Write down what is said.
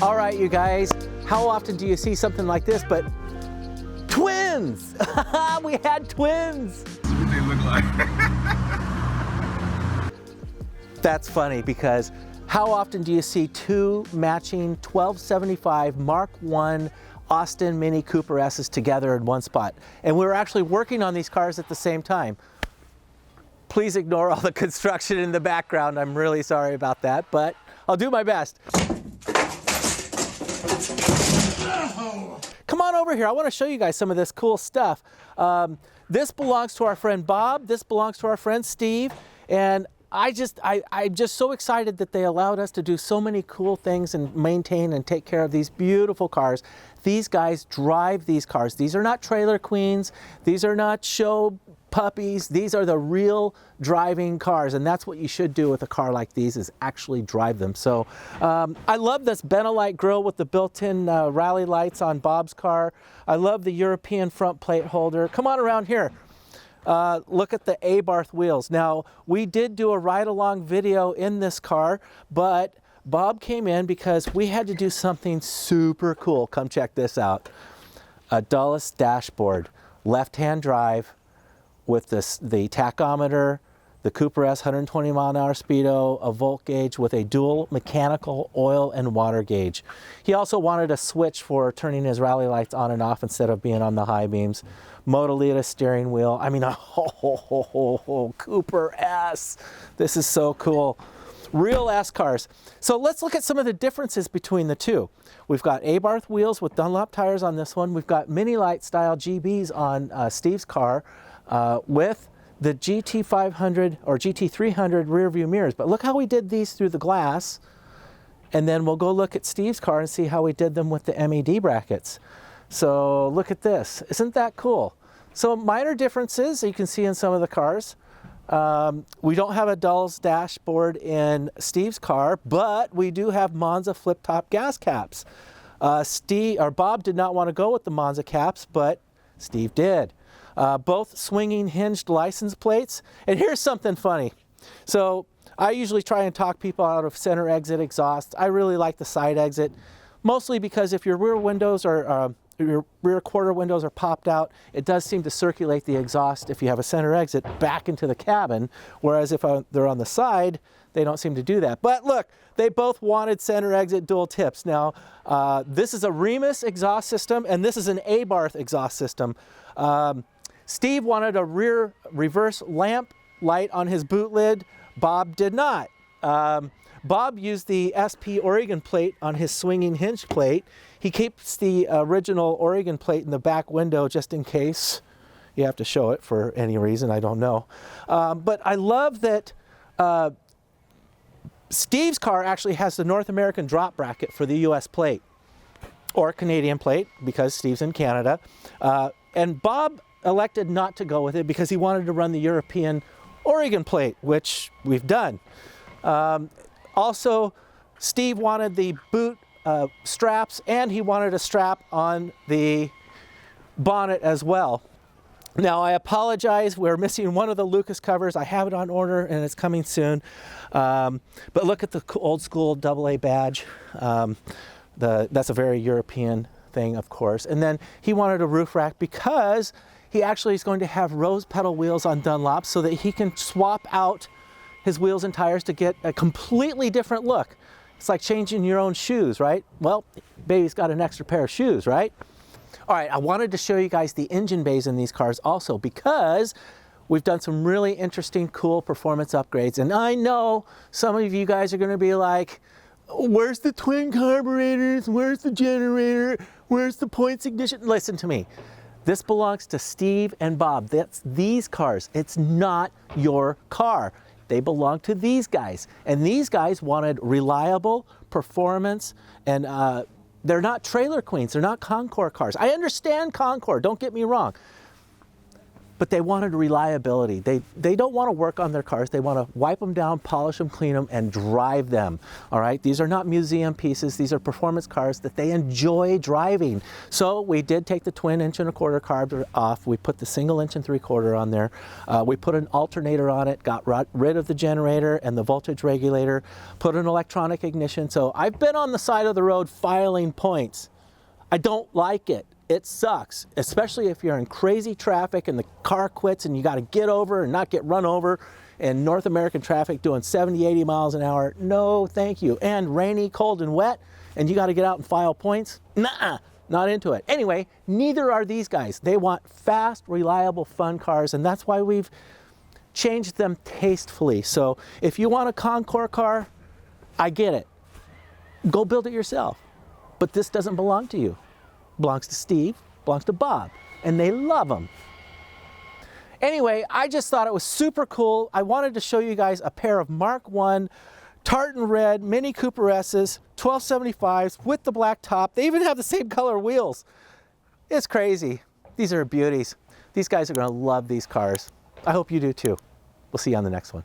All right, you guys, how often do you see something like this, but twins? We had twins. That's what they look like. That's funny because how often do you see two matching 1275 Mark I Austin Mini Cooper S's together in one spot? And we were actually working on these cars at the same time. Please ignore all the construction in the background. I'm really sorry about that, but I'll do my best. Come on over here. I want to show you guys some of this cool stuff. This belongs to our friend Bob. This belongs to our friend Steve. And I'm just so excited that they allowed us to do so many cool things and maintain and take care of these beautiful cars. These guys drive these cars. These are not trailer queens. These are not show puppies. These are the real driving cars, and that's what you should do with a car like these, is actually drive them. So I love this Benelite grille with the built-in rally lights on Bob's car. I love the European front plate holder. Come on around here. Look at the Abarth wheels. Now, we did do a ride-along video in this car, but Bob came in because we had to do something super cool. Come check this out. A Dulles dashboard, left-hand drive with the tachometer, the Cooper S 120 mile an hour speedo, a volt gauge with a dual mechanical oil and water gauge. He also wanted a switch for turning his rally lights on and off instead of being on the high beams. Modalita steering wheel. I mean, Cooper S. This is so cool. Real S cars. So let's look at some of the differences between the two. We've got Abarth wheels with Dunlop tires on this one. We've got Mini Light style GBs on Steve's car with the GT500 or GT300 rear view mirrors. But look how we did these through the glass. And then we'll go look at Steve's car and see how we did them with the MED brackets. So look at this. Isn't that cool? So minor differences you can see in some of the cars. We don't have a Dulles dashboard in Steve's car, but we do have Monza flip-top gas caps. Bob did not want to go with the Monza caps, but Steve did. Both swinging hinged license plates. And here's something funny. So I usually try and talk people out of center exit exhaust. I really like the side exit, mostly because if your rear windows are your rear quarter windows are popped out, it does seem to circulate the exhaust if you have a center exit back into the cabin, whereas if they're on the side, they don't seem to do that. But look, they both wanted center exit dual tips. Now, this is a Remus exhaust system, and this is an Abarth exhaust system. Steve wanted a rear reverse lamp light on his boot lid. Bob did not. Bob used the SP Oregon plate on his swinging hinge plate. He keeps the original Oregon plate in the back window just in case you have to show it for any reason, I don't know. But I love that Steve's car actually has the North American drop bracket for the US plate, or Canadian plate because Steve's in Canada. And Bob elected not to go with it because he wanted to run the European Oregon plate, which we've done. Also, Steve wanted the boot straps, and he wanted a strap on the bonnet as well. Now, I apologize, we're missing one of the Lucas covers. I have it on order and it's coming soon. But look at the old school AA badge. That's a very European thing, of course. And then he wanted a roof rack because he actually is going to have rose petal wheels on Dunlop so that he can swap out his wheels and tires to get a completely different look. It's like changing your own shoes, right? Well, baby's got an extra pair of shoes, right? All right, I wanted to show you guys the engine bays in these cars also because we've done some really interesting, cool performance upgrades. And I know some of you guys are gonna be like, where's the twin carburetors? Where's the generator? Where's the points ignition? Listen to me. This belongs to Steve and Bob. That's these cars. It's not your car. They belong to these guys. And these guys wanted reliable performance, and they're not trailer queens. They're not Concours cars. I understand Concours, don't get me wrong. but they wanted reliability. They don't want to work on their cars. They want to wipe them down, polish them, clean them, and drive them. All right, these are not museum pieces. These are performance cars that they enjoy driving. So we did take the twin 1.25" carb off. We put the single 1.75" on there. We put an alternator on it, got rid of the generator and the voltage regulator, put an electronic ignition. So I've been on the side of the road filing points. I don't like it. It sucks, especially if you're in crazy traffic and the car quits and you got to get over and not get run over in North American traffic doing 70, 80 miles an hour. No, thank you. And rainy, cold, and wet, and you got to get out and file points. Nuh-uh, not into it. Anyway, neither are these guys. They want fast, reliable, fun cars, and that's why we've changed them tastefully. So if you want a Concours car, I get it. Go build it yourself. But this doesn't belong to you. It belongs to Steve, belongs to Bob, and they love them. Anyway, I just thought it was super cool. I wanted to show you guys a pair of Mark I tartan red Mini Cooper S's, 1275s with the black top. They even have the same color wheels. It's crazy. These are beauties. These guys are going to love these cars. I hope you do too. We'll see you on the next one.